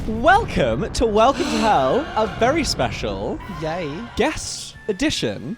Welcome to Hell, a very special guest edition.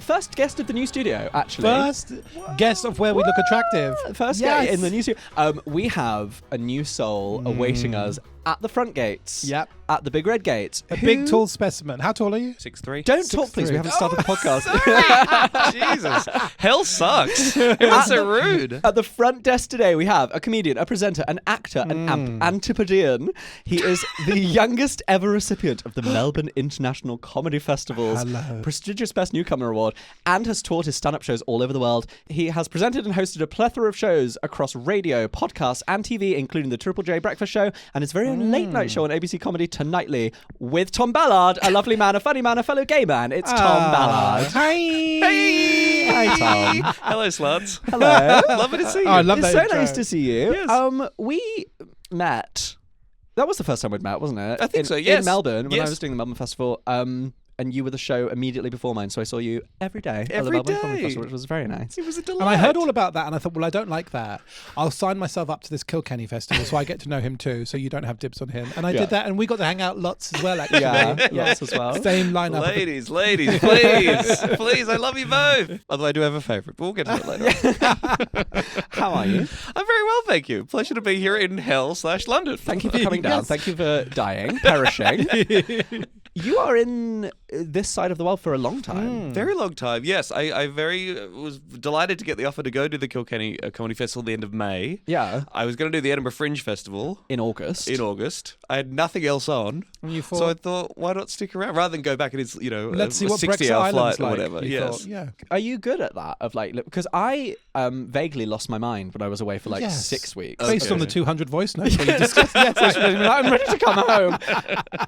First guest of the new studio, actually. First guest of where we look attractive. First guest in the new studio. We have a new soul awaiting us at the front gates. Yep. At the big red gates. A big, tall specimen. How tall are you? 6'3". Don't talk, please. We haven't started the podcast. Jesus. Hell sucks. It's so rude. At the front desk today, we have a comedian, a presenter, an actor, an antipodean. He is the youngest ever recipient of the Melbourne International Comedy Festival's prestigious Best Newcomer Award and has toured his stand-up shows all over the world. He has presented and hosted a plethora of shows across radio, podcasts, and TV, including the Triple J Breakfast Show and his very own late-night show on ABC Comedy Tonightly with Tom Ballard, a lovely man, a funny man, a fellow gay man. It's Tom Ballard. Hi. Hey. Hi, Tom. Hello, sluts. Hello. Lovely to see you. Oh, I love It's that so intro. nice to see you. Yes. We met. That was the first time we'd met, wasn't it? I think so, yes. In Melbourne, when I Yes. was doing the Melbourne Festival. And you were the show immediately before mine, so I saw you every day at the Every Melbourne Comedy day. Festival, which was very nice. It was a delight. And I heard all about that, and I thought, well, I don't like that. I'll sign myself up to this Kilkenny festival, so I get to know him too, so you don't have dibs on him. And I did that, and we got to hang out lots as well, actually. Yeah, lots as well. Same lineup. Ladies, please. Please, I love you both. Although I do have a favourite, but we'll get to that later. How are you? I'm very well, thank you. Pleasure to be here in Hell/London. Thank you for coming down. Yes. Thank you for dying, perishing. You are in this side of the world for a long time. Very long time, yes. I was delighted to get the offer to go to the Kilkenny Comedy Festival at the end of May. Yeah. I was going to do the Edinburgh Fringe Festival In August. I had nothing else on, And you thought, so I thought, why not stick around rather than go back and it's let's see a what Brexit 60-hour Island's flight or like. whatever. You Yes. thought, yeah. Are you good at that? Because I vaguely lost my mind when I was away for Yes. 6 weeks. Based on the 200 voice notes we discussed. I'm ready to come home.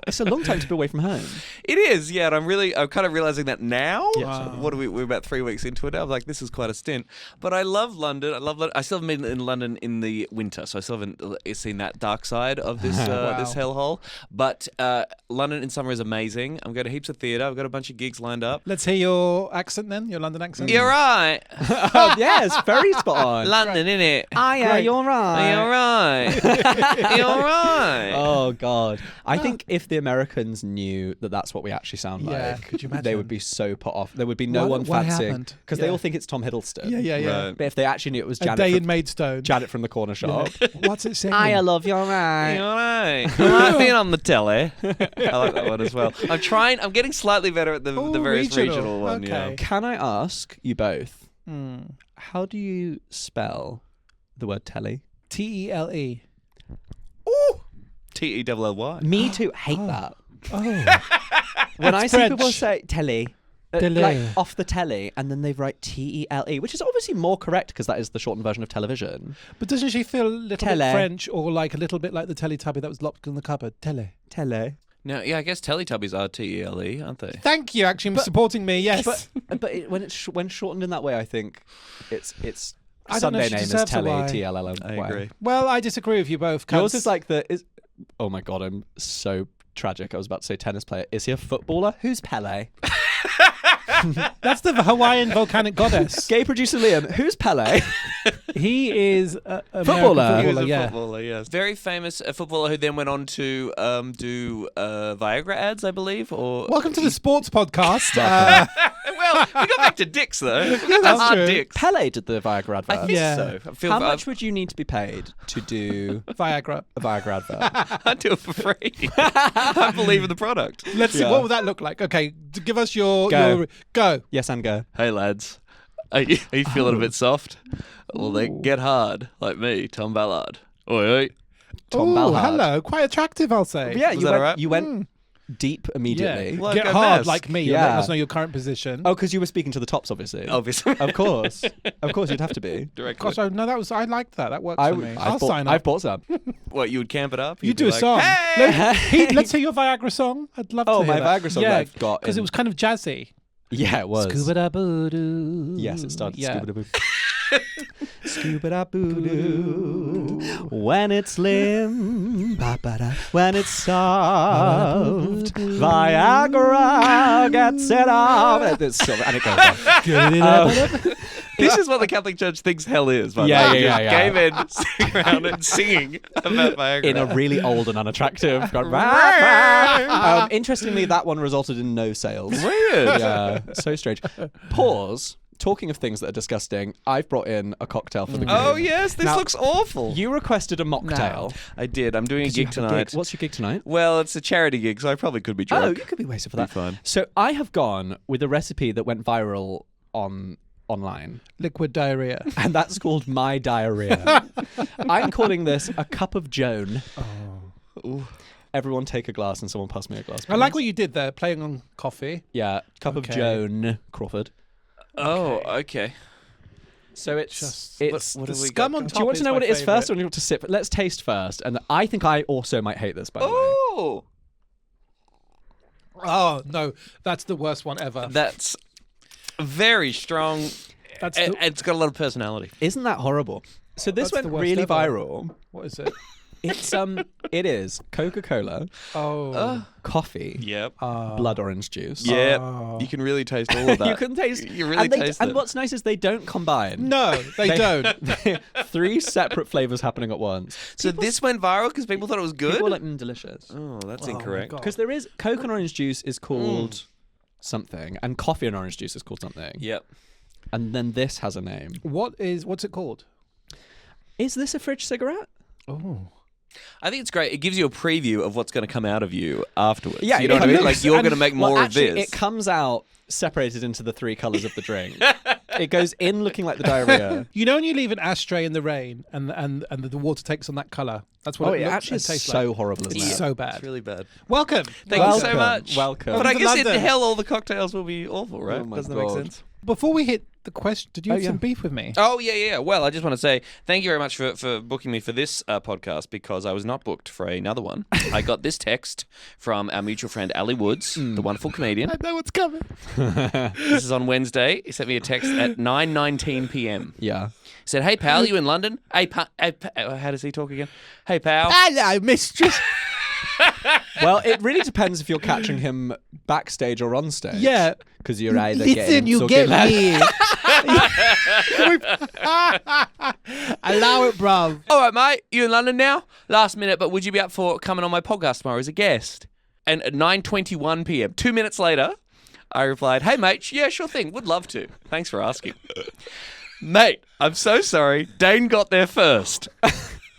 It's a long time to be away from home. It is, yeah, and I'm kind of realizing that now. Wow. What are we're about 3 weeks into it now. I'm like, this is quite a stint. But I love London. I still haven't been in London in the winter, so I still haven't seen that dark side of this this hellhole. But London in summer is amazing. I'm going to heaps of theatre. I've got a bunch of gigs lined up. Let's hear your accent then, your London accent. You're right. Oh, yes, very spot on. London, innit? Great. You're right. You're right. You're right. Oh, God. I think if the Americans knew that that's what we actually sound Yeah, like, could you imagine? they would be so put off. There would be no What- one what fancying. happened? Because they Yeah. all think it's Tom Hiddleston. Yeah. Right. But if they actually knew it was A Janet, day from, in Maidstone. Janet from the corner shop. What's it saying? I love you're right. You're right. You like being on the telly. I like that one as well. I'm getting slightly better at the various regional one. Okay. Yeah. Can I ask you both, Mm. how do you spell the word telly? T-E-L-E. Telly. Me too. Hate that. Oh. When I see French. people say telly, Telly. like off the telly, and then they write T-E-L-E, which is obviously more correct because that is the shortened version of television. But doesn't she feel a little Tele. bit French or like a little bit like the Teletubby that was locked in the cupboard? Tele. Telly. No, yeah, I guess Teletubbies are T-E-L-E, aren't they? Thank you, actually, for supporting me. Yes. But when shortened in that way, I think it's I don't know, Sunday she name is deserves a telly, Y. T-L-L-M. I agree. Well, I disagree with you both. Yours is like oh my God, I'm so tragic. I was about to say tennis player. Is he a footballer? Who's Pele? That's the Hawaiian volcanic goddess. Gay producer Liam. Who's Pele? He is a Footballer. He was a yeah. footballer, yes. Very famous footballer who then went on to do Viagra ads, I believe. Or Welcome to the sports podcast. Well, we got back to dicks though. That's Hard true. dicks. Pele did the Viagra advert. I think Yeah. so. I feel How much would you need to be paid to do Viagra. a Viagra advert? I'd do it for free. I believe in the product. Let's see. Yeah. What would that look like? Okay, give us your Go. go. Yes, and go. Hey lads, are you feeling a bit soft? Well, then get hard like me, Tom Ballard. Oi, oi. Tom Ooh, Ballard. hello. Quite attractive, I'll say. Yeah, Was you that went, alright? you went deep immediately. Yeah. Well, Get go hard mess. like me. Yeah. You're letting us know your current position. Oh, because you were speaking to the tops, obviously. Obviously. Of course. Of course, you'd have to be. Directly. Gosh, I liked that. That works for me. I'll sign up. I've bought some. What, you would camp it up? You You'd do be a like, song. Hey! Let's hear your Viagra song. I'd love to Oh, hear my that. Viagra song Yeah, that I've got because in- it was kind of jazzy. Yeah, it was. Scuba-da-boo-doo. Yes, it started. Yeah. Scuba-da-boo. Scuba-da-boo-doo. When it's slim, ba-ba-da. When it's soft, Viagra gets it off. And it goes on. This is what the Catholic Church thinks hell is. By Yeah, the way. yeah, yeah. Gay men sitting around and singing about Viagra. In a really old and unattractive. Interestingly, that one resulted in no sales. Weird. Yeah, so strange. Pause. Talking of things that are disgusting, I've brought in a cocktail for the group. Oh, yes. This looks awful. You requested a mocktail. I did. I'm doing a gig tonight. What's your gig tonight? Well, it's a charity gig, so I probably could be drunk. Oh, you could be wasted for that. Be fine. So I have gone with a recipe that went viral online. Liquid diarrhea. And that's called My Diarrhea. I'm calling this a cup of Joan. Ooh. Everyone take a glass and someone pass me a glass. I like what you did there, playing on coffee. Yeah, cup of Joan Crawford. Oh, okay. So Just it's what the have we scum got? on top. do you want to is know my what it is favourite. first, or do you want to sip? Let's taste first, and I think I also might hate this. By the way, Oh, Oh no, that's the worst one ever. that's very strong. That's And the, it's got a lot of personality. isn't that horrible? So this That's went the worst really ever. viral. what is it? It's it is Coca-Cola, Oh, coffee, Yep. blood orange juice. Yeah. Oh. You can really taste all of that. You can taste. You really and they, taste And it. what's nice is they don't combine. no, they don't. 3 separate flavors happening at once. So this went viral because people thought it was good? People are like delicious. Oh, that's Oh my incorrect. God. Because there is Coke and orange juice is called something, and coffee and orange juice is called something. Yep. And then this has a name. What's it called? Is this a fridge cigarette? Oh, I think it's great. It gives you a preview of what's going to come out of you afterwards. Yeah, you know it what I mean? looks- Like you're going to make more well, of actually, this. It comes out separated into the 3 colours of the drink. It goes in looking like the diarrhea. you know when you leave an ashtray in the rain and the water takes on that colour. That's what Oh, it it looks actually and is tastes so like. horrible, isn't It's it? so bad. It's really bad. Welcome. Thank you so Welcome. much. Welcome. But I to guess in London. hell all the cocktails will be awful, right? Oh my Doesn't that make God. sense? Before we hit the question, did you have yeah. some beef with me? Oh, yeah. Well, I just want to say thank you very much for booking me for this podcast because I was not booked for another one. I got this text from our mutual friend Ali Woods, the wonderful comedian. I know what's coming. This is on Wednesday. He sent me a text at 9:19 p.m. Yeah. He said, "Hey, pal, you in London? Hey, how does he talk again? Hey, pal. Hello, mistress. Well, it really depends if you're catching him backstage or on stage. Yeah. Because you're either Listen, getting you sucking get lad- me. Allow it, bruv. All right, mate. You in London now? Last minute, but would you be up for coming on my podcast tomorrow as a guest?" And at 9:21 p.m., 2 minutes later, I replied, "Hey, mate. Yeah, sure thing. Would love to. Thanks for asking." Mate, I'm so sorry. Dane got there first.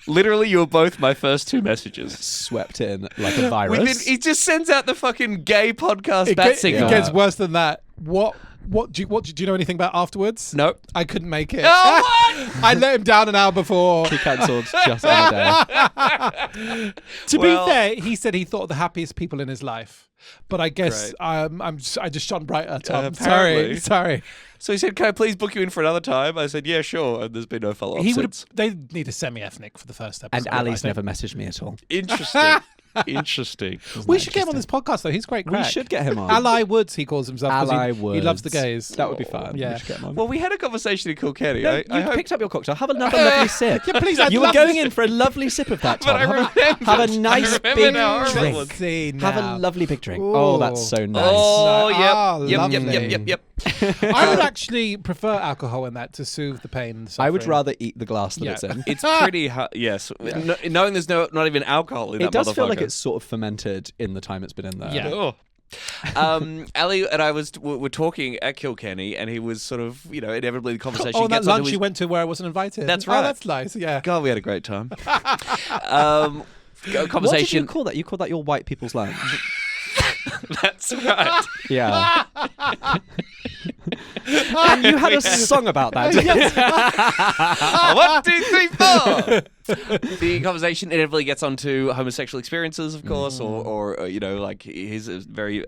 Literally, you were both my first 2 messages. Swept in like a virus. He just sends out the fucking gay podcast bat signal. It gets worse than that. What do you know anything about afterwards? Nope. I couldn't make it. Oh, what? I let him down an hour before. He cancelled just on the day. To Well- be fair, he said he thought of the happiest people in his life. But I guess Great. I just shone brighter, Tom. Apparently. Sorry. So he said, "Can I please book you in for another time?" I said, "Yeah, sure." And there's been no follow-up He would since. have. They need a semi-ethnic for the first episode. And I Ali's think. never messaged me at all. Interesting. Interesting. We should get him on this podcast though. He's great. We Crack. should get him on. Ally Woods, he calls himself. 'cause Ally he Woods. loves the gays. That would be fun. Yeah. We should get him on. Well, we had a conversation in Kilkenny. No, I you hope picked up your cocktail. Have another lovely sip. Yeah, please, I'd you were love going this. in for a lovely sip of that, But Tom. I Have remembered. a nice I big remembered how horrible it drink. was. See Have now. a lovely big drink. Ooh. Oh, that's so nice. Oh, Oh, yep. lovely. Yep. I would actually prefer alcohol in that to soothe the pain. And I would suffering. rather eat the glass that Yeah. it's in. It's pretty hard. Yes. No, knowing there's not even alcohol in that It does feel like motherfucker. it's sort of fermented in the time it's been in there. Yeah. Oh. Ali and I were talking at Kilkenny, and he was sort of, inevitably the conversation Oh, and that gets onto lunch his... you went to where I wasn't invited. That's Oh, right. that's nice. Yeah. God, we had a great time. What did Conversation. you call that? You called that your white people's lunch. That's right. Yeah. And you had a song about that. didn't you? 1, 2, 3, 4. The conversation inevitably gets onto homosexual experiences, of course, or like he's a very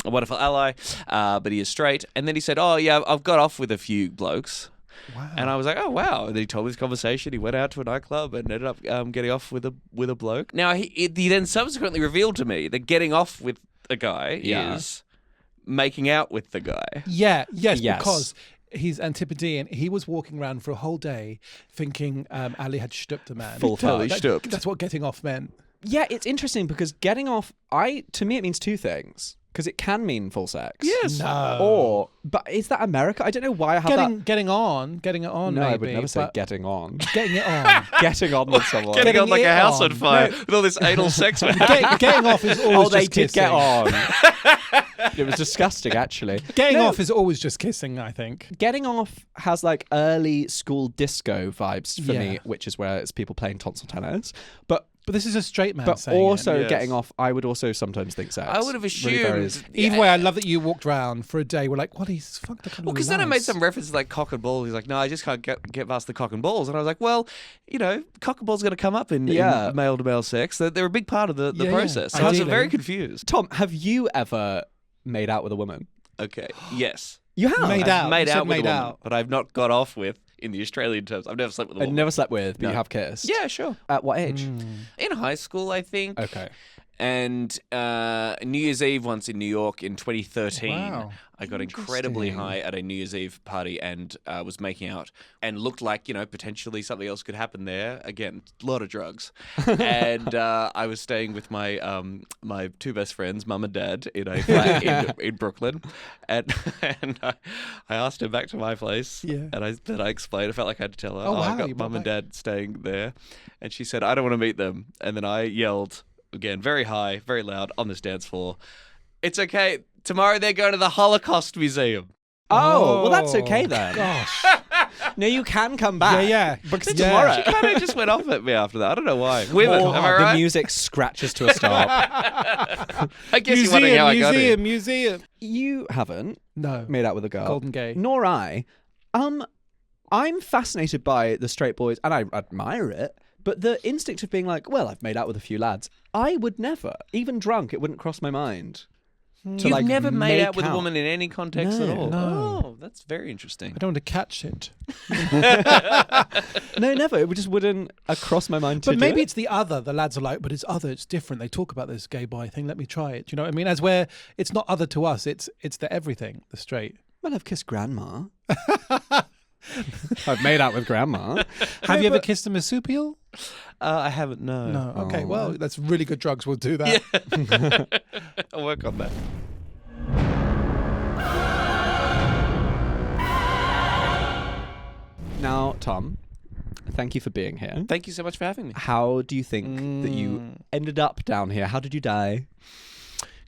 wonderful ally, but he is straight. And then he said, "Oh yeah, I've got off with a few blokes." Wow. And I was like, "Oh wow!" And then he told me this conversation. He went out to a nightclub and ended up getting off with a bloke. Now he then subsequently revealed to me that getting off with a guy is making out with the guy. Yes, Yes. because he's Antipodean. He was walking around for a whole day thinking Ali had stooped a man. Full Totally time. stooped. That's what getting off meant. Yeah, it's interesting because getting off, to me it means 2 things. Because it can mean full sex. Yes. No. But is that America? I don't know why I have that. Getting it on. No, maybe, I would never say getting on. Getting it on. Getting on with someone. Getting on like a house on. on fire with all this anal sex. Getting off is always they just did kissing. get on. It was disgusting, actually. Getting off is always just kissing, I think. Getting off has like early school disco vibes for Yeah. me, which is where it's people playing tonsil tennis. But this is a straight man But saying also Yes. getting off, I would also sometimes think sex. I would have Really varies. assumed. Either way, I love that you walked around for a day. We're like, what? He's fucked. Well, because then I made some references like cock and balls. He's like, no, I just can't get past the cock and balls. And I was like, well, cock and balls going to come up in male to male sex. They're a big part of the process. So I was Ideally. very confused. Tom, have you ever made out with a woman? Okay. Yes. You have? Made I've out. made You said out with made a woman, out. but I've not got off with in the Australian terms. I've never slept with a I woman. never slept with, but No. you have kissed. Yeah, sure. At what age? In high school, I think. Okay. And New Year's Eve once in New York in 2013, Wow. I got incredibly Interesting. high at a New Year's Eve party and was making out and looked like, potentially something else could happen there. Again, a lot of drugs. And I was staying with my my two best friends, mum and dad, in a flat in Brooklyn. And I asked her back to my place. Yeah. And then I explained. I felt like I had to tell her, Oh, wow, I you got brought mum and back- dad staying there. And she said, I don't want to meet them. And then I yelled, again, very high, very loud on this dance floor, it's okay. Tomorrow they're going to the Holocaust Museum. Oh, well, that's okay then. Gosh. No, you can come back. Yeah. Because Yeah. tomorrow. She kind of just went off at me after that. I don't know why. Women, Oh, am I the right? music scratches to a stop. I guess you're wondering how I got here. Museum. You haven't No. made out with a girl. Golden gay. Nor I. I'm fascinated by the straight boys, and I admire it. But the instinct of being like, well, I've made out with a few lads. I would never, even drunk, it wouldn't cross my mind. To, You've like, never made make out with a woman in any context at all? No. Oh, that's very interesting. I don't want to catch it. No, never. It just wouldn't cross my mind to But maybe do it. it's the other. The lads are like, but it's other. It's different. They talk about this gay boy thing. Let me try it. Do you know what I mean? As where it's not other to us. It's the everything. The straight. Well, I've kissed grandma. I've made out with grandma. Have you ever kissed a marsupial? I haven't, no. No. Okay. Oh. Well, that's really good drugs. We'll do that. I'll work on that. Now, Tom, thank you for being here. Thank you so much for having me. How do you think that you ended up down here? How did you die?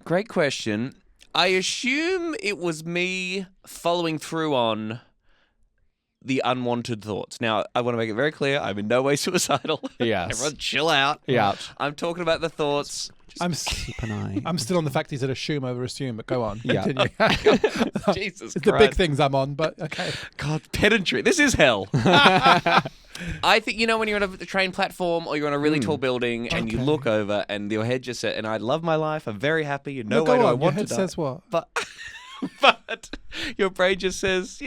Great question. I assume it was me following through on the unwanted thoughts. Now, I want to make it very clear, I'm in no way suicidal. Yes. Everyone chill out. Yeah. I'm talking about the thoughts. Keep an eye. I'm still on the fact he's at assume over assume, but go on. Yeah. Continue. Jesus It's the big things I'm on, but okay. God, pedantry. This is hell. I think, when you're on a train platform or you're on a really tall building and you Okay. look over and your head just said, and I love my life, I'm very happy, in no No, way go do I on. Your want to head die. says what? But your brain just says,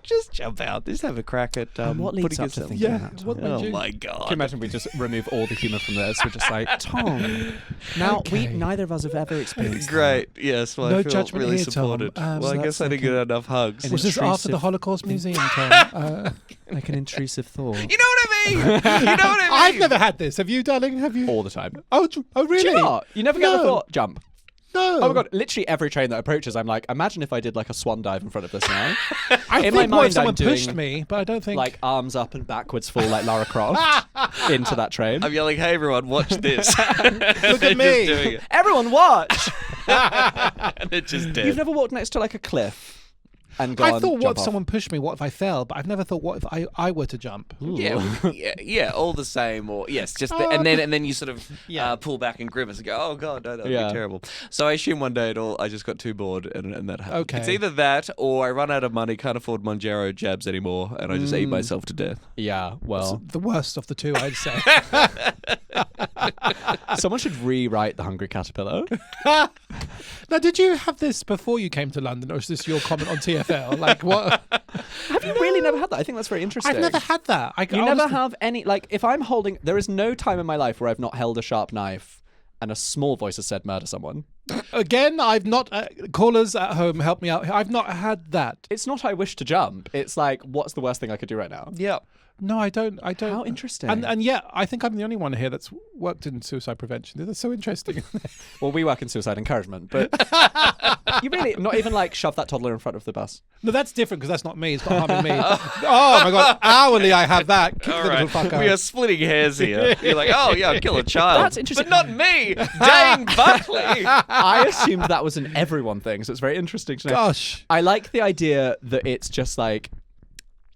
just jump out. Just have a crack at what leads putting up to yourself- thinking Yeah. that? What made Oh you? my Can you God. imagine we just remove all the humour from this? We're just like, Tom. Now, Okay. neither of us have ever experienced that. Great. Yes. Well, No I feel judgment really here, Tom. supported. So Well, I that's guess I didn't okay. get enough hugs. An Was this after the intrusive- Holocaust Museum, Tom? Like an intrusive thought. You know what I mean? You know what I mean? I've never had this. Have you, darling? Have you? All the time. Oh, really? Do you not? You never get the No. thought, jump. No. Oh my God, literally every train that approaches, I'm like, imagine if I did like a swan dive in front of this now. I in think my what if mind, someone I'm doing pushed me, but I don't think. like arms up and backwards full like Lara Croft into that train. I'm yelling, hey, everyone, watch this. Look at me. Just doing it. Everyone watch! And they're just dead. You've never walked next to like a cliff and gone, I thought, what jump if off. someone pushed me? What if I fell? But I've never thought, what if I were to jump? Yeah, all the same. Or yes, just and then you sort of pull back and grimace and go, oh God, no, that would Yeah. be terrible. So I assume one day I just got too bored and that happened. Okay. It's either that or I run out of money, can't afford Monjaro jabs anymore, and I just eat myself to death. Yeah, well, The worst of the two, I'd say. someone should rewrite The Hungry Caterpillar. Now, did you have this before you came to London, or is this your comment on TFL? Like, what? Have you really never had that? I think that's very interesting. I've never had that. You never have any, like, if I'm holding, there is no time in my life where I've not held a sharp knife and a small voice has said murder someone. Again, I've not. Callers at home, help me out. I've not had that. It's not I wish to jump. It's like, what's the worst thing I could do right now? Yeah. No, I don't. How interesting. And yet, I think I'm the only one here that's worked in suicide prevention. That's so interesting. Well, we work in suicide encouragement, but you really not even like shove that toddler in front of the bus. No, that's different because that's not me. It's not harming me. Oh my God! Hourly, I have that. Kick All the right. little fucker. We are splitting hairs here. You're like, oh yeah, I'll kill a child. That's interesting. But not me, Dane Buckley. I assumed that was an everyone thing, so it's very interesting to know. Gosh. I like the idea that it's just like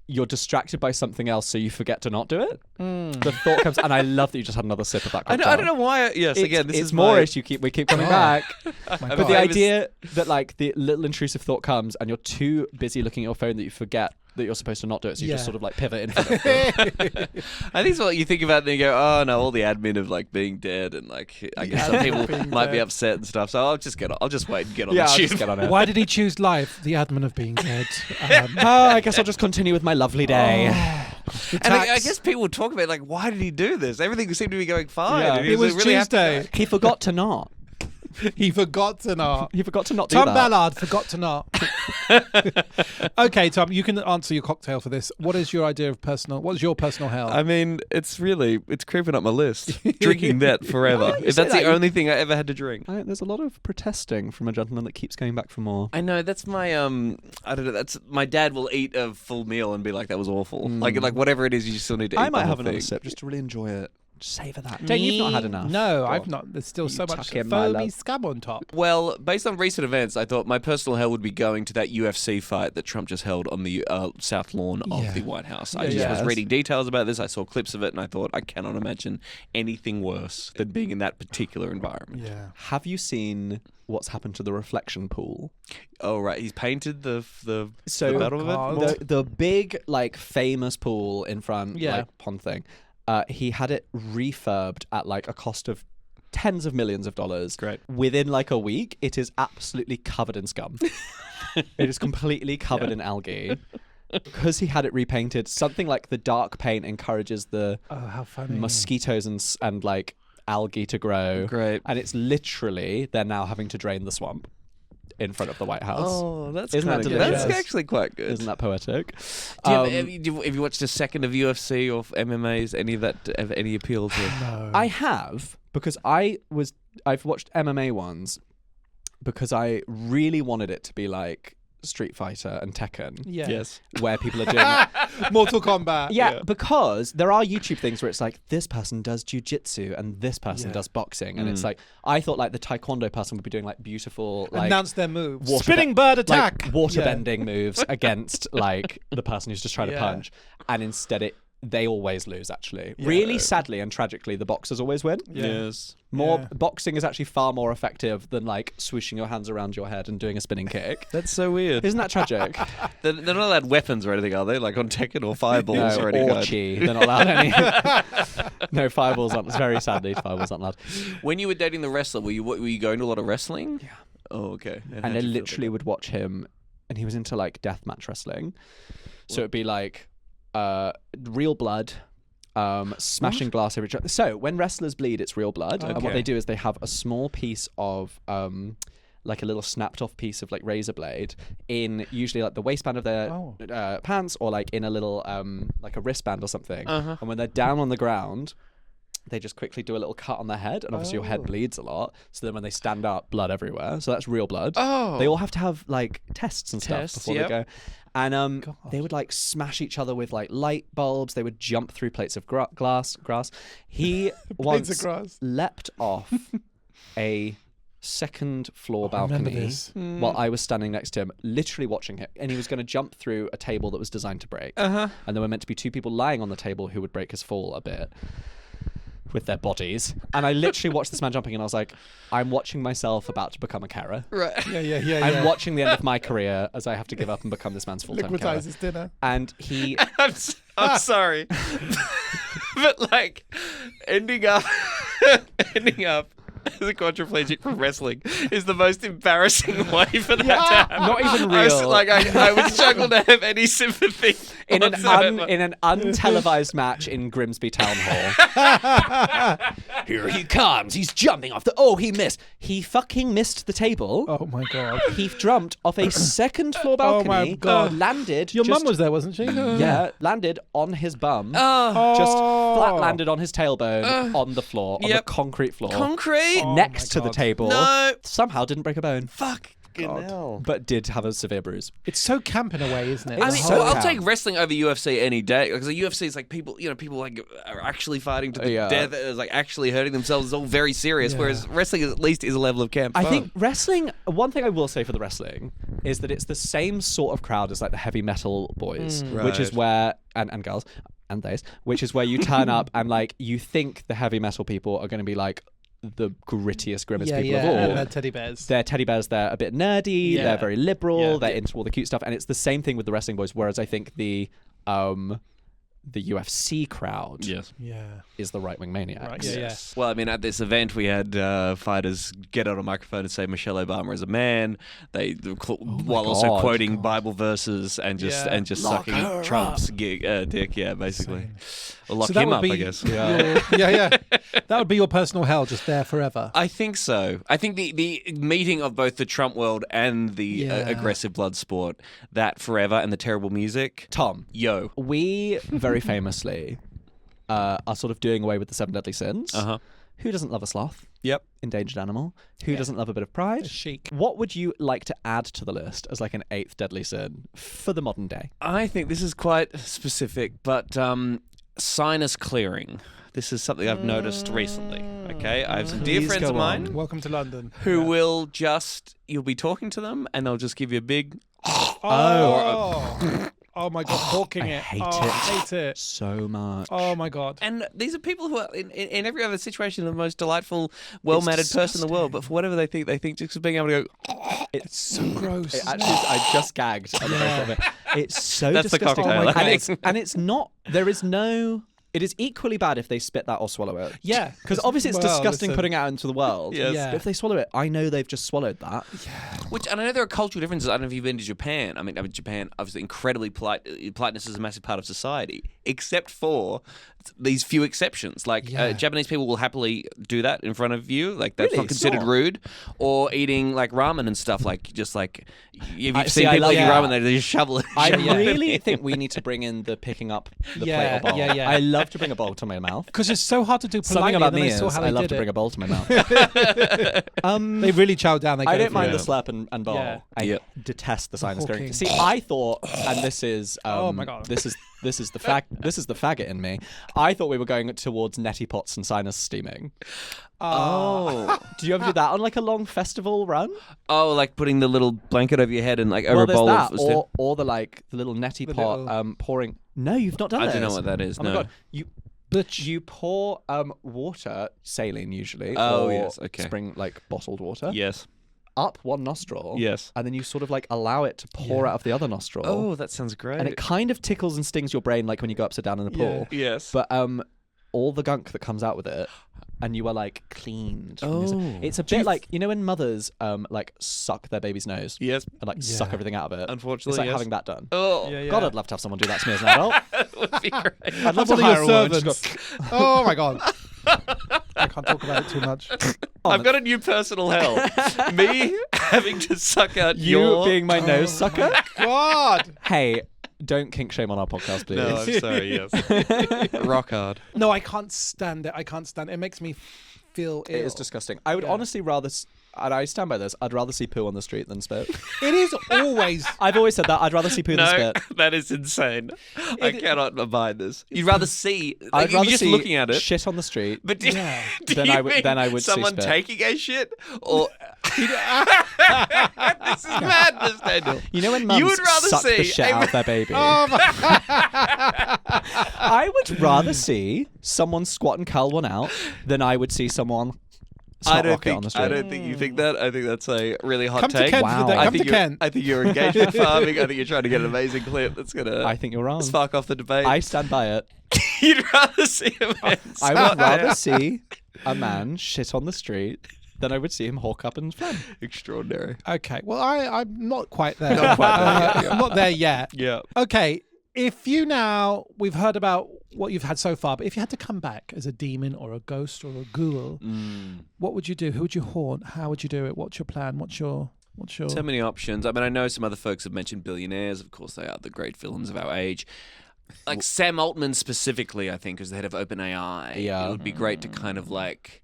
you're distracted by something else, so you forget to not do it. The thought comes, and I love that you just had another sip of that cocktail. I don't know why. Yes, again, this it's is more my... as we keep coming back. My But God. the idea that like the little intrusive thought comes, and you're too busy looking at your phone that you forget that you're supposed to not do it, so you just sort of like pivot infinitely. I think it's what you think about, and then you go, oh no, all the admin of like being dead, and like I guess some people might be upset and stuff. So I'll just wait and get on the I'll tube. just get on it. Why did he choose life? The admin of being dead. I guess I'll just continue with my lovely day. And I guess people talk about like, why did he do this? Everything seemed to be going fine. Yeah. And he It was really happy Tuesday. guy. He forgot to not. He forgot to not. He forgot to not do Tom that. Ballard forgot to not. Okay, Tom, you can answer your cocktail for this. What is your idea of personal? What is your personal hell? I mean, it's creeping up my list. Drinking that forever. you If say that's that, the only thing I ever had to drink. There's a lot of protesting from a gentleman that keeps going back for more. I know, that's my I don't know, that's my dad will eat a full meal and be like, that was awful. Like whatever it is, you still need to eat I might the have whole another thing. sip just to really enjoy it. Savour that. Dane, you've not had enough. No, Go I've on. not. There's still so much tuck in, my foamy love. scab on top. Well, based on recent events, I thought my personal hell would be going to that UFC fight that Trump just held on the South Lawn of the White House. I just was reading details about this. I saw clips of it, and I thought, I cannot imagine anything worse than being in that particular environment. Yeah. Have you seen what's happened to the reflection pool? Oh, right. He's painted the So metal of God. it. the big like famous pool in front, Yeah. like pond thing. He had it refurbed at like a cost of tens of millions of dollars. Great. Within like a week, it is absolutely covered in scum. It is completely covered in algae. Because he had it repainted, something like the dark paint encourages the Oh, how funny. mosquitoes and like algae to grow. Great. And it's literally they're now having to drain the swamp in front of the White House. Oh, that's Isn't that kind of good. delicious? That's actually quite good. Isn't that poetic? Have you watched a second of UFC or MMAs? Any of that have any appeal to? No. I have, because I've watched MMA ones because I really wanted it to be like Street Fighter and Tekken. Yeah. Yes. Where people are doing Mortal Kombat. yeah, because there are YouTube things where it's like this person does jiu-jitsu and this person Yeah. does boxing, and it's like I thought like the taekwondo person would be doing like beautiful like Announce their moves. water Spinning be- bird attack. like water Yeah. bending moves against like the person who's just trying to Yeah. punch, and instead they always lose actually. Really sadly and tragically, the boxers always win. Yeah. Yes. Boxing is actually far more effective than like swooshing your hands around your head and doing a spinning kick. That's so weird. Isn't that tragic? They're not allowed weapons or anything, are they? Like on Tekken or fireballs or any or kind. chi. They're not allowed any. No, fireballs aren't. Very sadly, fireballs aren't allowed. When you were dating the wrestler, were you going to a lot of wrestling? Yeah. Oh, okay. And I literally would watch him, and he was into like deathmatch wrestling. So it'd be like real blood. Smashing glass over each other. So when wrestlers bleed, it's real blood. And what Okay. they do is they have a small piece of like a little snapped off piece of like razor blade in usually like the waistband of their pants, or like in a little like a wristband or something. And when they're down on the ground, they just quickly do a little cut on their head, and obviously your head bleeds a lot. So then when they stand up, blood everywhere. So that's real blood. Oh. They all have to have like tests and stuff Tests, before yep. they go. And they would like smash each other with like light bulbs. They would jump through plates of grass. He Plates of once grass. leapt off a second floor I remember balcony this. while I was standing next to him, literally watching him. And he was going to jump through a table that was designed to break. And there were meant to be two people lying on the table who would break his fall a bit with their bodies. And I literally watched this man jumping, and I was like, I'm watching myself about to become a carer. Right. Yeah. I'm watching the end of my career as I have to give up and become this man's full-time carer. Liquidize his dinner. And he... I'm sorry. But like ending up as a quadriplegic from wrestling is the most embarrassing way for that to happen. Not even real. I would struggle to have any sympathy in whatsoever. an untelevised match in Grimsby Town Hall. Here he comes. He's jumping off the... Oh, he missed. He fucking missed the table. Oh my God. He jumped off a second floor balcony. Oh my God. Landed. Your mum was there, wasn't she? Yeah, landed on his bum. Oh. Just flat landed on his tailbone on the floor, on the concrete floor. Concrete? Next to the table. No. Somehow didn't break a bone. Fuck. Hell. But did have a severe bruise. It's so camp in a way, isn't it? I mean, so I'll camp. take wrestling over UFC any day because the UFC is like people like are actually fighting to the death, is like actually hurting themselves. It's all very serious. Whereas wrestling at least is a level of camp. I think wrestling. One thing I will say for the wrestling is that it's the same sort of crowd as like the heavy metal boys, which is where and girls and theys, which is where you turn up and like you think the heavy metal people are going to be like the grittiest, grimmest people of all. And they're teddy bears. They're teddy bears. They're a bit nerdy. They're very liberal. They're into all the cute stuff. And it's the same thing with the wrestling boys. Whereas I think the UFC crowd is the right-wing maniacs. Right, Well, I mean, at this event, we had fighters get on a microphone and say Michelle Obama is a man. They while also quoting Bible verses and just sucking Trump's dick. Yeah, basically. Or lock him up, I guess. That would be your personal hell, just there forever. I think so. I think the meeting of both the Trump world and the aggressive blood sport, that forever, and the terrible music. Tom, yo, we very famously are sort of doing away with the 7 deadly sins. Who doesn't love a sloth? Yep. Endangered animal. Who doesn't love a bit of pride? Chic. What would you like to add to the list as like an 8th deadly sin for the modern day? I think this is quite specific, but sinus-clearing. This is something I've noticed recently. Okay, I have some dear friends of mine. Welcome to London. Who will you'll be talking to them, and they'll just give you a big. Oh my God, hawking it. I hate it so much. Oh my God. And these are people who are in every other situation the most delightful, well-mannered person in the world. But for whatever they think just being able to go. It's so gross. It actually, I just gagged at the thought of it. It's so That's disgusting. the cocktail. And it's not. There is no. It is equally bad if they spit that or swallow it. Yeah. Because obviously it's disgusting putting it out into the world. Yes. Yeah. But if they swallow it, I know they've just swallowed that. And I know there are cultural differences. I don't know if you've been to Japan. I mean, Japan, obviously, incredibly polite. Politeness is a massive part of society, except for these few exceptions. Like, Japanese people will happily do that in front of you. Like, that's not considered rude. Or eating, like, ramen and stuff. Like, just like, you've seen people eating ramen, they just shovel it. I really think we need to bring in the picking up the plate or bowl. I love to bring a bowl to my mouth. Because it's so hard to do politely. Something about and then me I saw is how I they love did to it. bring a bowl to my mouth. They really chow down. They I go don't for mind it. the slap and bowl. Yeah. I detest the sinus-clearing. hawking. See, I thought, and this is Oh my God. this is the faggot in me. I thought we were going towards neti pots and sinus steaming. Oh. Do you ever do that on like a long festival run? Oh, like putting the little blanket over your head and like over a there's bowl that, of stew? or the little neti pot pouring. No, you've not done I this. don't know what that is. Oh no. my God. You pour water, saline usually. Oh, or yes, okay. Spring like bottled water. Yes. Up one nostril. Yes. And then you sort of like allow it to pour out of the other nostril. Oh, that sounds great. And it kind of tickles and stings your brain like when you go upside down in a pool. Yes. But all the gunk that comes out with it, and you are like cleaned. It's a bit like, you know when mothers like suck their baby's nose? Yes. And like suck everything out of it. Unfortunately, it's like yes. having that done. Oh. God, I'd love to have someone do that to me as an adult. That would be great. I'd love to One of hire your a woman. servants. Oh my God. I can't talk about it too much. I've got a new personal hell. Me having to suck out You being my nose sucker? God. Hey, don't kink shame on our podcast, please. No, I'm sorry, yes. Rock hard. No, I can't stand it. It makes me feel ill. It is disgusting. I would honestly rather, and I stand by this, I'd rather see poo on the street than spit. It is always. I've always said that. I'd rather see poo than No, spit. that is insane. I cannot abide this. You'd rather see, I'd like, rather you're just see looking at it. shit on the street. But Then I would see someone spit. taking a shit or this is madness, Daniel. You know when mums would rather suck the see shit out of their baby? I would rather see someone squat and curl one out than I would see someone snot rocket on the street. I don't think you think that. I think that's a really hot Come to take. Kent Wow. for the day. I Come to Kent. I think you're engaged in farming. I think you're trying to get an amazing clip that's gonna. I think you're wrong. Spark off the debate. I stand by it. You'd rather see a man. I would rather see a man shit on the street, then I would see him hawk up and phlegm. Extraordinary. Okay. Well, I'm not quite there. Not quite there, I'm not there yet. Yeah. Okay. We've heard about what you've had so far, but if you had to come back as a demon or a ghost or a ghoul, what would you do? Who would you haunt? How would you do it? What's your plan? What's your... So many options. I mean, I know some other folks have mentioned billionaires. Of course, they are the great villains of our age. Like Sam Altman specifically, I think, as the head of OpenAI. Yeah. It would be great to kind of like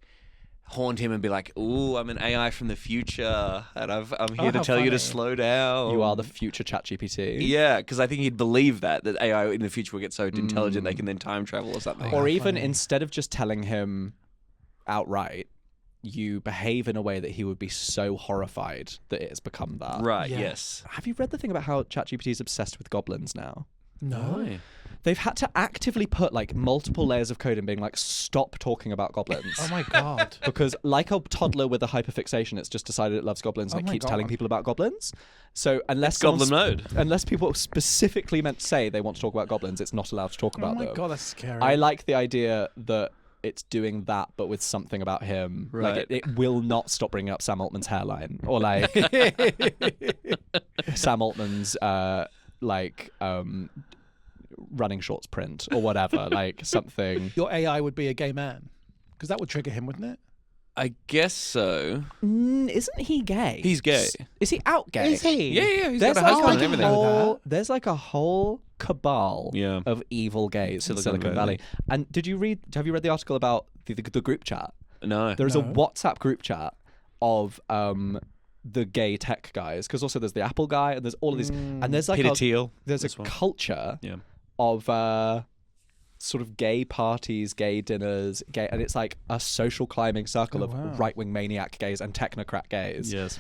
haunt him and be like, "Ooh, I'm an AI from the future, and I'm here to how tell you to funny. slow down. You are the future ChatGPT. Yeah, because I think he'd believe that AI in the future will get so intelligent they can then time travel or something. Or even funny. instead of just telling him outright, you behave in a way that he would be so horrified that it has become that. Right, Yeah. yes. Have you read the thing about how ChatGPT is obsessed with goblins now? No. They've had to actively put like multiple layers of code in being like, stop talking about goblins. Oh my God. Because like a toddler with a hyperfixation, it's just decided it loves goblins and Oh it my keeps God. telling people about goblins. So unless Goblin someone mode. unless people specifically meant to say they want to talk about goblins, it's not allowed to talk Oh about my them. God, that's scary. I like the idea that it's doing that, but with something about him. Right. Like it will not stop bringing up Sam Altman's hairline, or like Sam Altman's running shorts print, or whatever. Like something. Your AI would be a gay man, because that would trigger him, wouldn't it? I guess so. Isn't he gay? He's gay. Is he out gay? Is he? Yeah, he's There's got a like, husband and I everything. didn't know that. there's like a whole cabal Yeah. of evil gays in Silicon Silicon Valley. Valley. And have you read the article about the group chat? No. There's a No. WhatsApp group chat of the gay tech guys, because also there's the Apple guy and there's all of these, and there's like Peter a, Thiel. there's a this one. culture Yeah. of sort of gay parties, gay dinners, gay, and it's like a social climbing circle of wow. right-wing maniac gays and technocrat gays. Yes.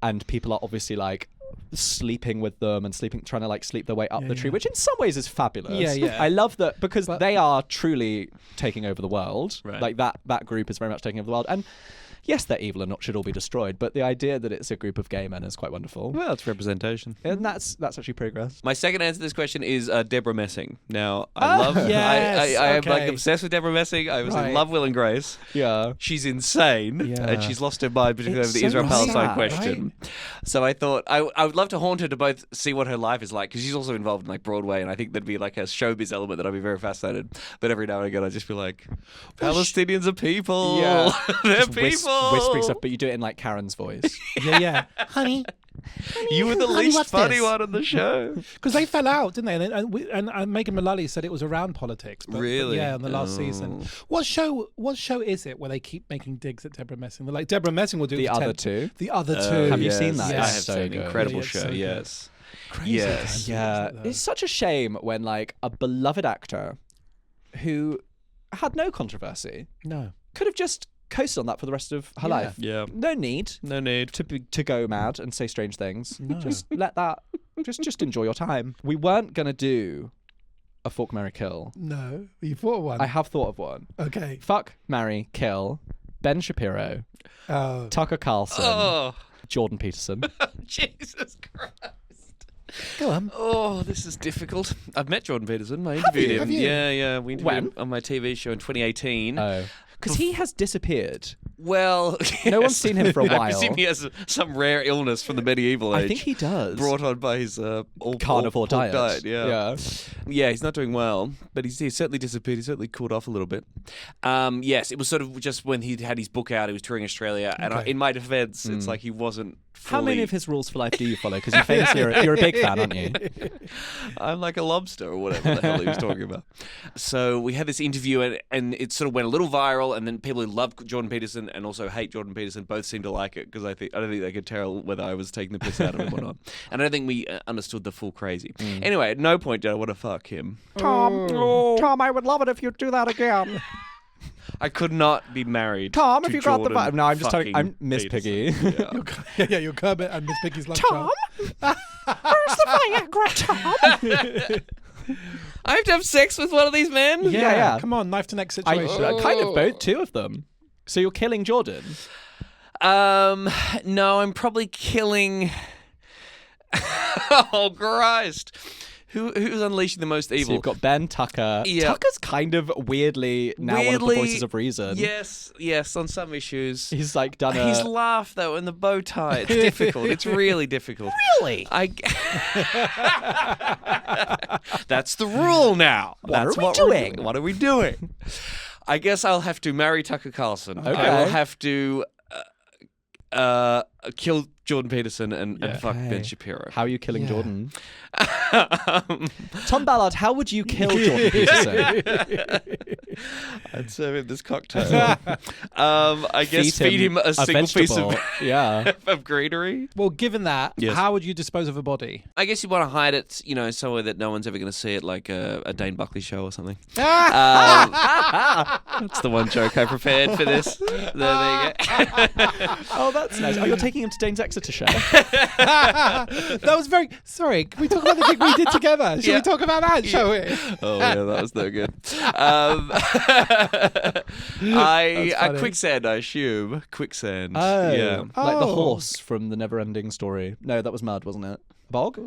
And people are obviously like sleeping with them and trying to like sleep their way up the tree, yeah. which in some ways is fabulous. Yeah, yeah. I love that because they are truly taking over the world. Right. Like that group is very much taking over the world. And yes, they're evil and not should all be destroyed, but the idea that it's a group of gay men is quite wonderful. Well, it's representation. And that's actually progress. My second answer to this question is Deborah Messing. Now, I love... yes, I am like okay. obsessed with Deborah Messing. I was in Right. love, Will and Grace. Yeah. She's insane, Yeah. and she's lost her mind, particularly It's over the so Israel-Palestine sad, question. So I thought I would love to haunt her to both see what her life is like, because she's also involved in like Broadway, and I think there'd be like a showbiz element that I'd be very fascinated. But every now and again, I'd just be like, Palestinians are people. Yeah. They're Just people. whispering stuff, but you do it in like Karen's voice. Yeah. Honey. You were the honey, least what's funny this? one on the show. Because they fell out, didn't they? And Megan Mullally said it was around politics. But, Really? yeah, in the last season. What show is it where they keep making digs at Deborah Messing? They're like, Deborah Messing will do The it for other 10 two? The other two. Have you Yes. seen that? I Yes. have So seen good. incredible Yeah, it's show. so good. Yes. Crazy Yes. times, Yeah, isn't it, though? it's such a shame when like a beloved actor who had no controversy No. could have just coasted on that for the rest of her Yeah. life. Yeah. No need No need. to go mad and say strange things. No. Just let that. Just enjoy your time. We weren't gonna do a fuck, marry, kill. No. You thought of one? I have thought of one. Okay. Fuck, marry, kill. Ben Shapiro, Oh. Tucker Carlson, Oh, Jordan Peterson. Jesus Christ. Go on. Oh, this is difficult. I've met Jordan Peterson. I interviewed you? him. Have you? Yeah. We interviewed When? him on my TV show in 2018. Oh, because he has disappeared. Well, No one's yes. seen him for a I while. presume he has some rare illness from the medieval age. I think he does. Brought on by his Carnivore all-pork diet. Yeah. Yeah, he's not doing well, but he's certainly disappeared. He's certainly cooled off a little bit. Yes, it was sort of just when he had his book out, he was touring Australia, and Okay. in my defense, it's like he wasn't fully... How many of his rules for life do you follow? Because you famously you're a big fan, aren't you? I'm like a lobster or whatever the hell he was talking about. So we had this interview and it sort of went a little viral, and then people who love Jordan Peterson and also hate Jordan Peterson both seemed to like it, because I don't think they could tell whether I was taking the piss out of him or not. And I don't think we understood the full crazy. Anyway, at no point did I want to fuck him. Tom, I would love it if you'd do that again. I could not be married. Tom, to have you got the Jordan vibe? No, I'm just telling. fucking I'm Miss Piggy. Peterson. Yeah. Yeah, you're Kermit and Miss Piggy's lunch Tom, jar. where's the Viagra, Tom? I have to have sex with one of these men? Yeah. Come on, knife to neck I situation. kind of both, two of them. So you're killing Jordan. No, I'm probably killing... Oh, Christ. Who's unleashing the most So evil? you've got Ben, Tucker. Yeah. Tucker's kind of weirdly now one of the voices of reason. Yes, on some issues. He's like done a... His laugh though and the bow tie. It's difficult. It's really difficult. Really? That's the rule now. That's are we doing? What are we doing? I guess I'll have to marry Tucker Carlson. Okay. I will have to kill Jordan Peterson and fuck Ben Shapiro. How are you killing Jordan? Tom Ballard, how would you kill Jordan Peterson? I'd serve him this cocktail. I guess feed him a single piece of of greenery. Well, given that, Yes. how would you dispose of a body? I guess you want to hide it, somewhere that no one's ever going to see it, like a Dane Buckley show or something. That's the one joke I prepared for this. There you go. Oh, that's nice. Oh, you're taking him to Dane's Exeter show. That was very... Sorry, can we talk about the thing we did together? Should we talk about that, shall we? Oh, yeah, that was no good. Quicksand, I assume. Quicksand. Oh, yeah. like the horse from the Never-Ending Story. No, that was mud, wasn't it? Bog?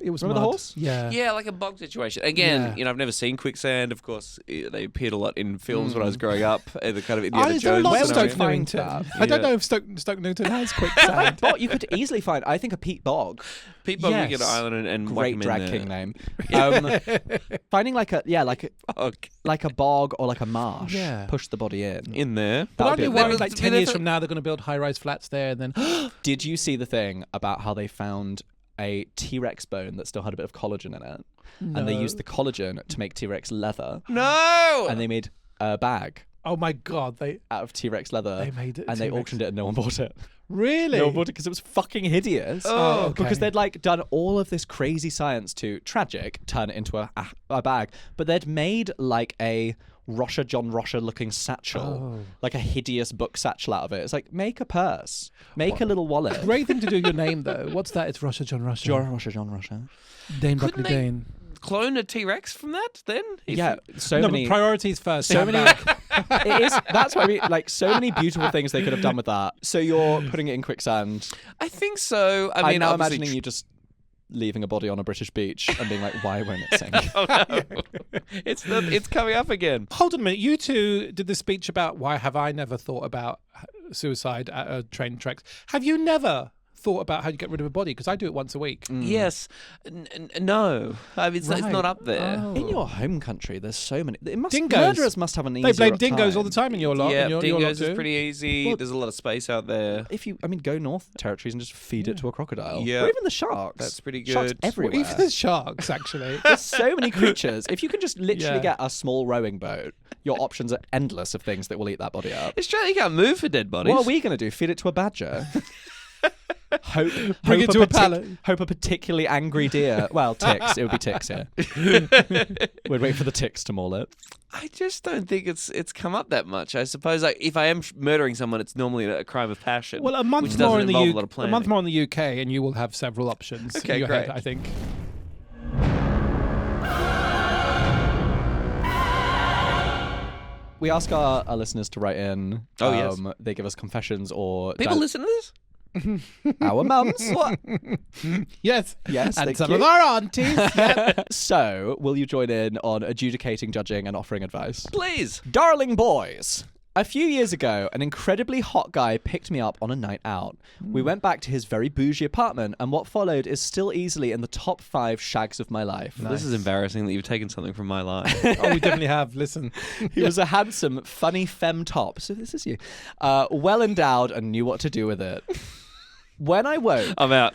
It was Remember mud. the horse? Yeah. Yeah, like a bog situation. Again, I've never seen Quicksand. Of course, they appeared a lot in films when I was growing up. The kind of Indiana Is there a Jones lot of scenario. Stoke Newington? I don't know if Stoke Newington has quicksand. But you could easily find, I think, a Pete Bog. Pete Bog, Yes. we get an island and whack Great him drag in king there. name. Finding like a bog or like a marsh. Yeah. Push the body in. In there. But aren't That'd you be worried amazing. like 10 years from now they're going to build high-rise flats there and then... Did you see the thing about how they found a T-Rex bone that still had a bit of collagen in it? No. And they used the collagen to make T-Rex leather. No! And they made a bag Oh my God, out of T-Rex leather. They made it and they T-Rex. auctioned it and no one bought it. Really? No one bought it because it was fucking hideous. Oh, okay. Because they'd like done all of this crazy science to turn it into a bag, but they'd made like a John Rosher looking satchel, like a hideous book satchel out of it. It's like, make a purse, make a little wallet. Great thing to do your name though. What's that? It's John Rosher. John Rosher. Dane Couldn't Buckley they Dane. clone a T-Rex from that then? Yeah, so No, many. but priorities first. So Come many. back. It is. That's why like so many beautiful things they could have done with that. So you're putting it in quicksand. I think so. I I'm mean, now obviously imagining you just leaving a body on a British beach and being like, why won't it sink? Oh, no. It's coming up again. Hold on a minute. You two did the speech about why have I never thought about suicide at train treks. Have you never thought about how you get rid of a body? Because I do it once a week. Yes. No. I mean, it's Right. not up there. Oh. In your home country, there's so many. Dingoes. Murderers must have an easier They blame time. dingoes all the time in your lot. Yeah, in your dingoes lot is too. pretty easy. Well- There's a lot of space out there. If you, go north territories and just feed it to a crocodile. Yeah. Or even the sharks. That's pretty Sharks good. everywhere. Even the sharks, actually. There's so many creatures. If you can just literally Yeah. get a small rowing boat, your options are endless of things that will eat that body up. Australia can't move for dead bodies. What are we going to do? Feed it to a badger? Bring it to a pallet. Hope a particularly angry deer. Well, ticks. It would be ticks here. We'd wait for the ticks to maul it. I just don't think it's come up that much. I suppose if I am murdering someone, it's normally a crime of passion. Well, a which month doesn't more in the involve a UK. lot of A month planning. more in the UK, and you will have several options. Okay, in your great. head, I think. We ask our listeners to write in. Oh, yes. They give us confessions or People listen to this? our mums. What? Yes. Yes, And thank some you. of our aunties. So, will you join in on adjudicating, judging, and offering advice? Please. Darling boys, a few years ago, an incredibly hot guy picked me up on a night out. We went back to his very bougie apartment, and what followed is still easily in the top 5 shags of my life. This is embarrassing that you've taken something from my life. Oh, we definitely have. Listen. He was a handsome, funny femme top. So this is you. Well endowed and knew what to do with it. When I woke, I'm out.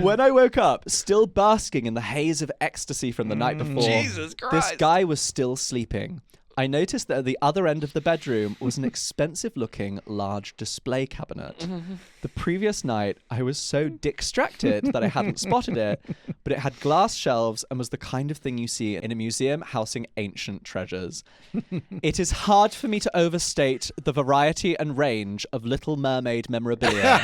when I woke up, still basking in the haze of ecstasy from the night before, Jesus Christ. this guy was still sleeping. I noticed that at the other end of the bedroom was an expensive-looking large display cabinet. The previous night, I was so distracted that I hadn't spotted it, but it had glass shelves and was the kind of thing you see in a museum housing ancient treasures. It is hard for me to overstate the variety and range of Little Mermaid memorabilia.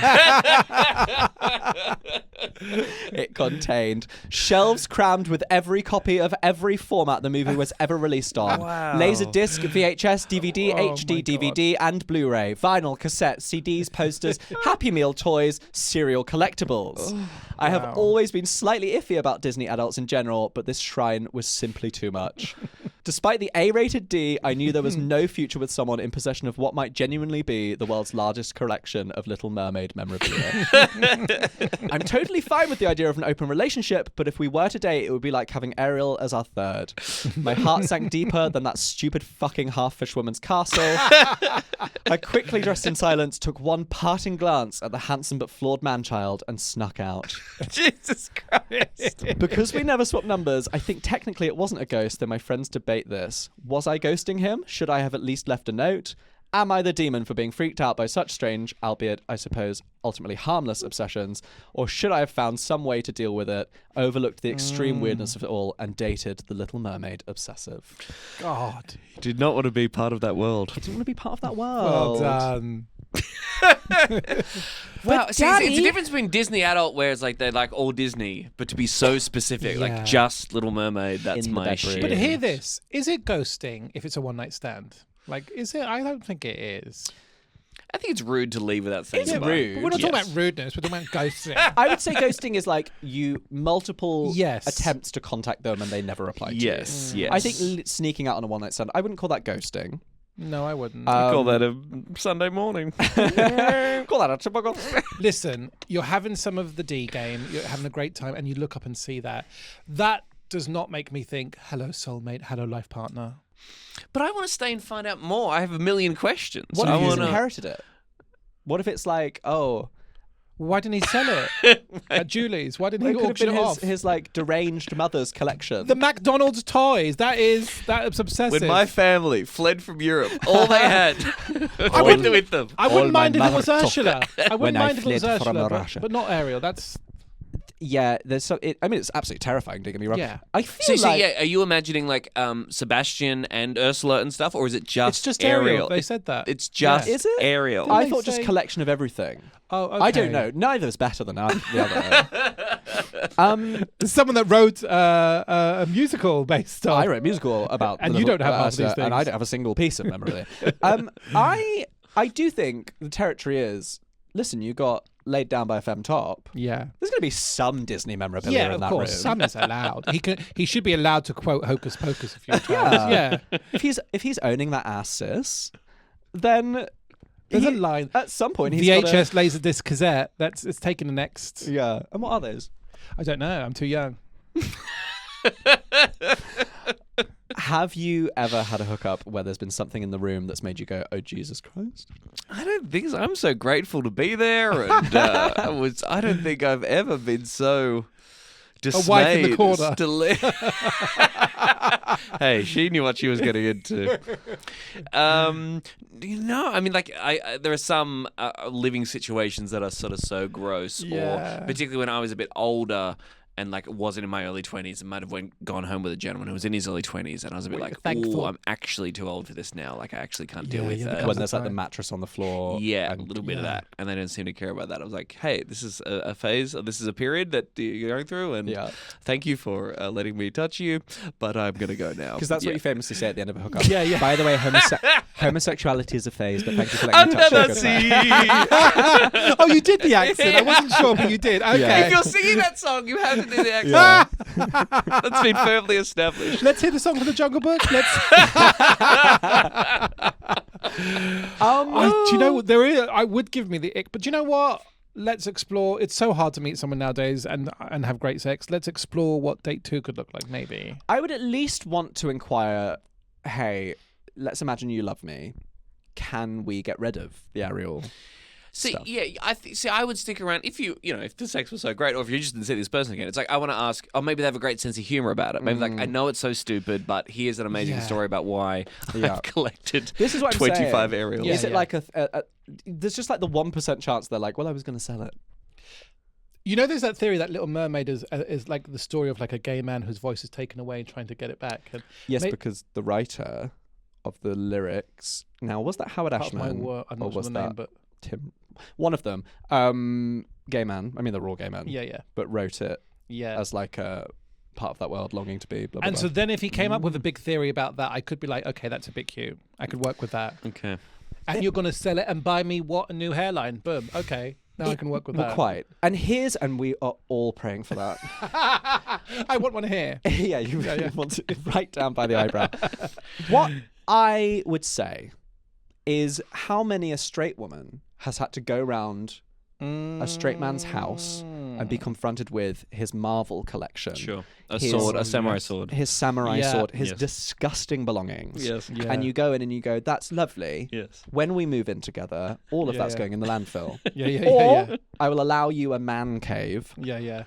It contained shelves crammed with every copy of every format the movie was ever released on. Wow. Laser Laserdisc, VHS, DVD, Oh HD, my DVD, and Blu-ray, vinyl, cassette, CDs, posters, Happy Meal toys, cereal collectibles. I have always been slightly iffy about Disney adults in general, but this shrine was simply too much. Despite the A-rated D, I knew there was no future with someone in possession of what might genuinely be the world's largest collection of Little Mermaid memorabilia. I'm totally fine with the idea of an open relationship, but if we were to date, it would be like having Ariel as our third. My heart sank deeper than that stupid fucking half-fish woman's castle. I quickly dressed in silence, took one parting glance at the handsome but flawed man-child, and snuck out. Jesus Christ. Because we never swapped numbers, I think technically it wasn't a ghost, though my friends debate this. Was I ghosting him? Should I have at least left a note? Am I the demon for being freaked out by such strange, albeit, I suppose, ultimately harmless obsessions? Or should I have found some way to deal with it, overlooked the extreme weirdness of it all, and dated the Little Mermaid obsessive? God. You did not want to be part of that world. I didn't want to be part of that Well world. done. Wow, see, Daddy- it's a difference between Disney adult, where it's like they're like all Disney, but to be so specific, Yeah. like just Little Mermaid, that's In the my bedroom. shit. But hear this. Is it ghosting if it's a one-night stand? Like, is it? I don't think it is. I think it's rude to leave without saying Is it goodbye. rude? But we're not talking Yes. about rudeness. We're talking about ghosting. I would say ghosting is like multiple Yes. attempts to contact them and they never reply to you. Yes, yes. I think sneaking out on a one-night stand, I wouldn't call that ghosting. No, I wouldn't. I call that a Sunday morning. Call that a typical. Listen, you're having some of the D game. You're having a great time, and you look up and see that. That does not make me think, hello, soulmate, hello, life partner. But I want to stay and find out more. I have a million questions. What I if he's wanna... inherited it? What if it's like, oh, Why didn't he sell it at Julie's? Why didn't it he could have auction been it off? his like deranged mother's collection. The McDonald's toys. That's obsessive. When my family fled from Europe, all they had I went wouldn't- with them. I wouldn't All my mind if it was mother Ursula. I when wouldn't I mind if it was fled from Ursula, Russia. but not Ariel. That's Yeah, there's so. I mean, it's absolutely terrifying. Don't get me wrong. Yeah. I feel So, like yeah, are you imagining like Sebastian and Ursula and stuff, or is it just it's just Ariel. Ariel? They said that. It's just Is it? Ariel. I they thought just say- collection of everything. Oh, okay. I don't know. Neither is better than the other. There's someone that wrote a musical based on. I wrote a musical about, And the you little- don't have half of these and I things. don't have a single piece of memorabilia. I do think the territory is. Listen, you got laid down by a femme top. Yeah. There's going to be some Disney memorabilia Yeah, in of that course. room. Some is allowed. He should be allowed to quote Hocus Pocus a few times. Yeah. If he's owning that ass, sis, then There's a line. at some point. He's gotta- VHS Laserdisc cassette. It's taking the next. Yeah. And what are those? I don't know. I'm too young. Have you ever had a hookup where there's been something in the room that's made you go, "Oh Jesus Christ"? I don't think so. I'm so grateful to be there, and I don't think I've ever been so dismayed. wife in the corner. as to Hey, she knew what she was getting into. I mean, like, there are some living situations that are sort of so gross, Yeah. or particularly when I was a bit older. And like wasn't in my early 20s and might have gone home with a gentleman who was in his early 20s, and I was a bit like, thankful. "Oh, I'm actually too old for this now. Like I actually can't deal Yeah, with yeah, that." because When there's like the time. mattress on the floor. Yeah, and- a little bit of that, and they don't seem to care about that. I was like, "Hey, this is a phase. This is a period that you're going through, and Yeah. thank you for letting me touch you, but I'm gonna go now." Because that's what Yeah. you famously say at the end of a hookup. Yeah, yeah. By the way, homosexuality is a phase, but thank you for letting me Under touch the you. sea. Oh, you did the accent. I wasn't sure, but you did. Okay. Yeah. If you're singing that song, you have to do the accent. That's been firmly established. Let's hear the song from the Jungle Book. Let's. Do you know what there is? I would give me the ick, but do you know what? Let's explore. It's so hard to meet someone nowadays and have great sex. Let's explore what date 2 could look like. Maybe. I would at least want to inquire, hey, let's imagine you love me. Can we get rid of the Ariel? See, stuff. yeah, I would stick around if if the sex was so great, or if you're just didn't see this person again. It's like I want to ask, oh, maybe they have a great sense of humor about it. Maybe like I know it's so stupid, but here's an amazing Yeah. story about why Yeah. I've collected This is what I'm 25 saying. Ariels. Yeah, Is it yeah. like there's just like the 1% chance they're like, well, I was going to sell it. You know, there's that theory that Little Mermaid is like the story of like a gay man whose voice is taken away and trying to get it back. And Yes, because the writer of the lyrics. Now, was that Howard part of my Ashman? work, I'm or not sure was the that name, but Tim? One of them. Gay man. I mean, they're all gay men. yeah, But wrote it yeah. as like a part of that world, longing to be. Blah, blah, And blah. so then if he came up with a big theory about that, I could be like, okay, that's a bit cute. I could work with that. Okay. And you're going to sell it and buy me what? A new hairline. Boom. Okay. Now I can work with that. Quite. And we are all praying for that. I want one here. Yeah, you really want to right down by the eyebrow. What I would say is how many a straight woman has had to go round a straight man's house and be confronted with his Marvel collection. Sure. A sword, a samurai sword. His samurai sword, his Yes. disgusting belongings. Yes. Yeah. And you go in and you go, that's lovely. Yes. When we move in together, all of Yeah, that's yeah. going in the landfill. Yeah. I will allow you a man cave Yeah.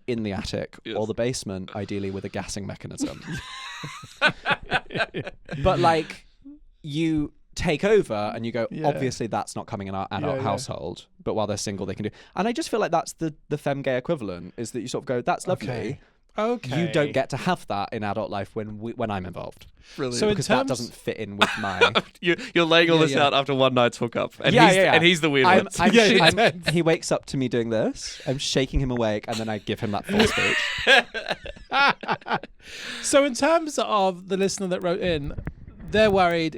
in the attic Yes. or the basement, ideally with a gassing mechanism. But like, you take over and you go, Yeah. obviously that's not coming in our adult Yeah. household, but while they're single they can do. And I just feel like that's the femme gay equivalent, is that you sort of go, that's lovely. Okay. You don't get to have that in adult life when I'm involved. Brilliant. So in Because that terms- doesn't fit in with my... You're laying all Yeah, this yeah. out after one night's hookup. And Yeah, he's, yeah, yeah. And he's the weird I'm, one. I'm, Yeah, I'm- intense. he wakes up to me doing this. I'm shaking him awake, and then I give him that full speech. So in terms of the listener that wrote in, they're worried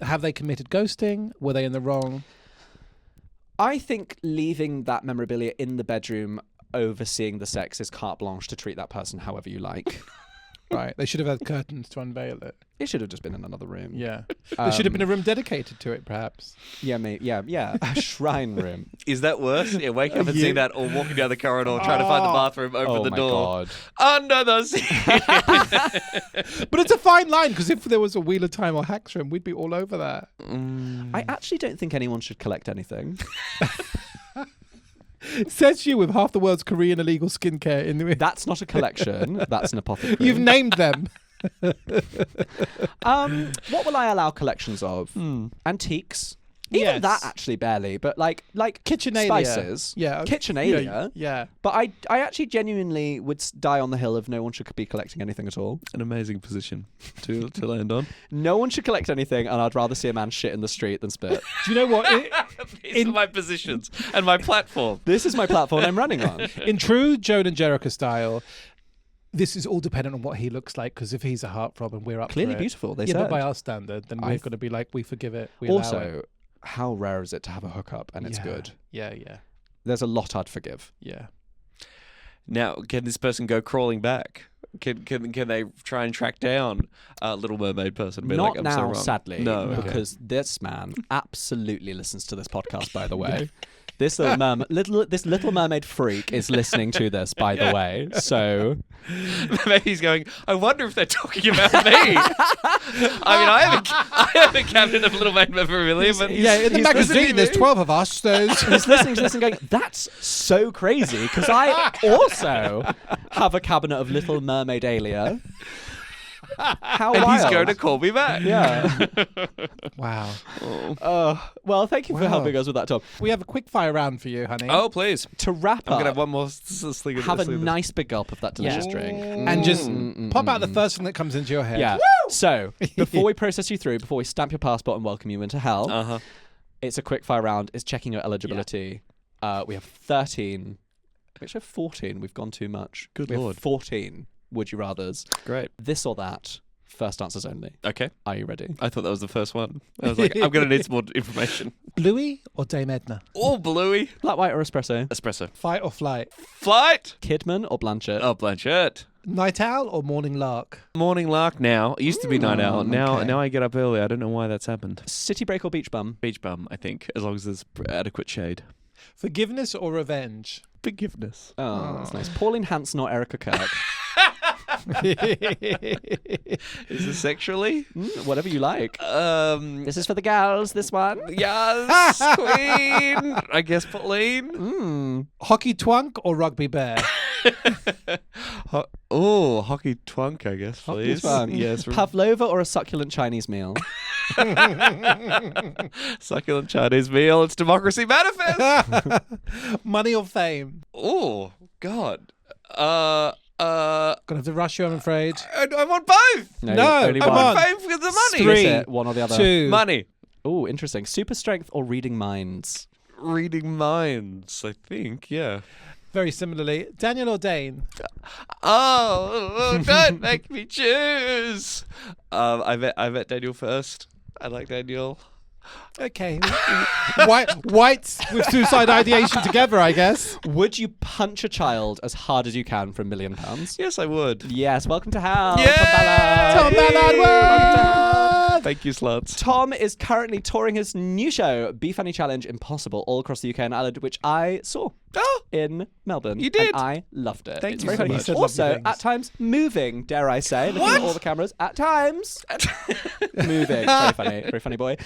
have they committed ghosting? Were they in the wrong? I think leaving that memorabilia in the bedroom, overseeing the sex, is carte blanche to treat that person however you like. Right. They should have had curtains to unveil it. It should have just been in another room. Yeah. There should have been a room dedicated to it, perhaps. Yeah, mate. Yeah. A shrine room. Is that worse? Yeah, waking up and seeing that, or walking down the corridor trying to find the bathroom, open Oh the my door. God. Under the sea. But it's a fine line, because if there was a Wheel of Time or Hacks room, we'd be all over that. I actually don't think anyone should collect anything. Says you with half the world's Korean illegal skincare in the... That's not a collection. That's an apothecary. You've named them. What will I allow collections of? Antiques. Even Yes. that actually barely, but like Kitchenalia. spices. Yeah. Kitchenalia. Yeah. But I actually genuinely would die on the hill of no one should be collecting anything at all. An amazing position to land on. No one should collect anything, and I'd rather see a man shit in the street than spit. Do you know what? These are my positions and my platform. This is my platform I'm running on. In true Joan and Jericho style, this is all dependent on what he looks like, because if he's a heartthrob and we're up Clearly for it, beautiful, they yeah, said. but by our standard, then we're going to be like, we forgive it. We allow it. Also, how rare is it to have a hookup and it's Yeah. good? Yeah. There's a lot I'd forgive. Yeah. Now, can this person go crawling back? Can they try and track down a Little Mermaid person? And be Not like, I'm so now, wrong. sadly, No, okay. because this man absolutely listens to this podcast, by the way. This little mermaid freak is listening to this, by the way. So Maybe he's going, I wonder if they're talking about me. I mean, I have a cabinet of Little Mermaid memorabilia, but Yeah, in the he's magazine, listening there's to- 12 of us. There's he's listening to this and going, that's so crazy, because I also have a cabinet of Little Mermaid alia. How and wild. he's going to call me back. Yeah. Wow. Well, thank you for Wow. helping us with that, Tom. We have a quick fire round for you, honey. Oh, please. To wrap I'm up, going to have one more sling of have a this. nice big gulp of that delicious Yeah. drink. And just pop out the first thing that comes into your head. Yeah. So, before we process you through, before we stamp your passport and welcome you into hell, Uh-huh. it's a quick fire round. It's checking your eligibility. We have 13. Actually, 14. We've gone too much. Good we lord. Have 14 would you rathers. Great. This or that. First answers only. Okay. Are you ready? I thought that was the first one. I was like, I'm going to need some more information. Bluey or Dame Edna? Oh, Bluey. Black, white, or espresso? Espresso. Fight or flight? Flight. Kidman or Blanchett? Oh, Blanchett. Night owl or morning lark? Morning lark now. It used to be night owl. Now okay. now I get up early. I don't know why that's happened. City break or beach bum? Beach bum, I think, as long as there's adequate shade. Forgiveness or revenge? Forgiveness. Oh, that's nice. Pauline Hanson or Erica Kirk? Is this sexually? Whatever you like. This This is for the gals, this one. yes, Queen. I guess Pauline. Hockey twunk or rugby bear? Hockey twunk, I guess, please. Fun. Yes. Pavlova or a succulent Chinese meal? Succulent Chinese meal. It's Democracy Manifest. Money or fame? Oh, God. Gonna have to rush you, I'm afraid. I want both. No, only come one. on. Fame for the money. Three. Split it, one or the other. 2. Money. Oh, interesting. Super strength or reading minds? Reading minds, I think. Yeah. very similarly. Daniel or Dane? Oh, don't make me choose. I met Daniel first. I like Daniel. Okay. Whites with suicide ideation together, I guess. Would you punch a child as hard as you can for £1 million? Yes, I would. Yes, welcome to hell. Yeah! Tom Ballard. Thank you, sluts. Tom is currently touring his new show, Be Funny Challenge Impossible, all across the UK and Ireland, which I saw in Melbourne. You did? And I loved it. Thank It's you very so funny. much. Also, at times, moving, dare I say, looking at all the cameras, at times, moving. Very funny boy.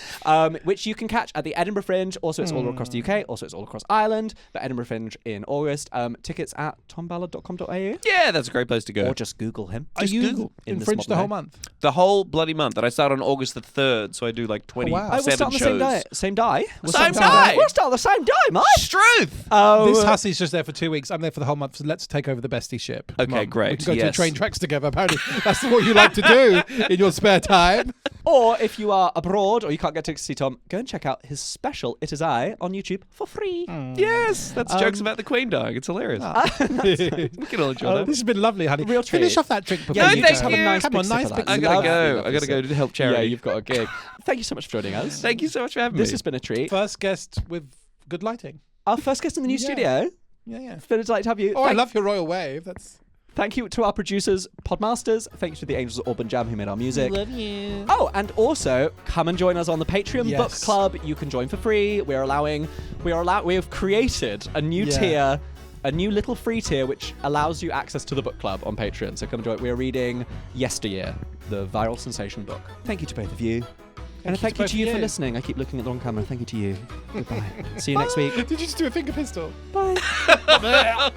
Which you can catch at the Edinburgh Fringe. Also, it's all across the UK. Also, it's all across Ireland. The Edinburgh Fringe in August. Tickets at tomballard.com.au. Yeah, that's a great place to go. Or just Google him. Are you in Fringe the whole month? The whole bloody month. And I start on August the 3rd, so I do like 27 We'll start on the shows. Same day. We'll start the same day, mate. Struth! This hussy's just there for 2 weeks. I'm there for the whole month, so let's take over the bestie ship. Come Okay, on. great. We can go to Yes. the train tracks together. Apparently, that's what you like to do in your spare time. Or if you are abroad or you can't get tickets to see Tom, go and check out his special It Is I on YouTube for free. Yes, that's jokes about the Queen dying. It's hilarious. We can all enjoy that. This has been lovely, honey. Real treat. Finish off that drink before Yeah, you thank go. you. Have a nice Come big on, sip nice of big that. I gotta go. Lovely I gotta go sip. to help charity. Yeah, you've got a gig. Thank you so much for joining us. Thank you so much for having me. This has been a treat. First guest with good lighting. Our first guest in the new studio. Yeah, yeah. It's been a delight to have you. Oh, I love your royal wave. That's... Thank you to our producers, Podmasters. Thank you to the Angels of Auburn Jam who made our music. Love you. Oh, and also come and join us on the Patreon Yes. Book Club. You can join for free. We have created a new tier, a new little free tier which allows you access to the book club on Patreon. So come join. We are reading Yesteryear, the viral sensation book. Thank you to both of you. And thank you to you for listening. I keep looking at the wrong camera. Thank you to you. Goodbye. See you next week. Did you just do a finger pistol? Bye.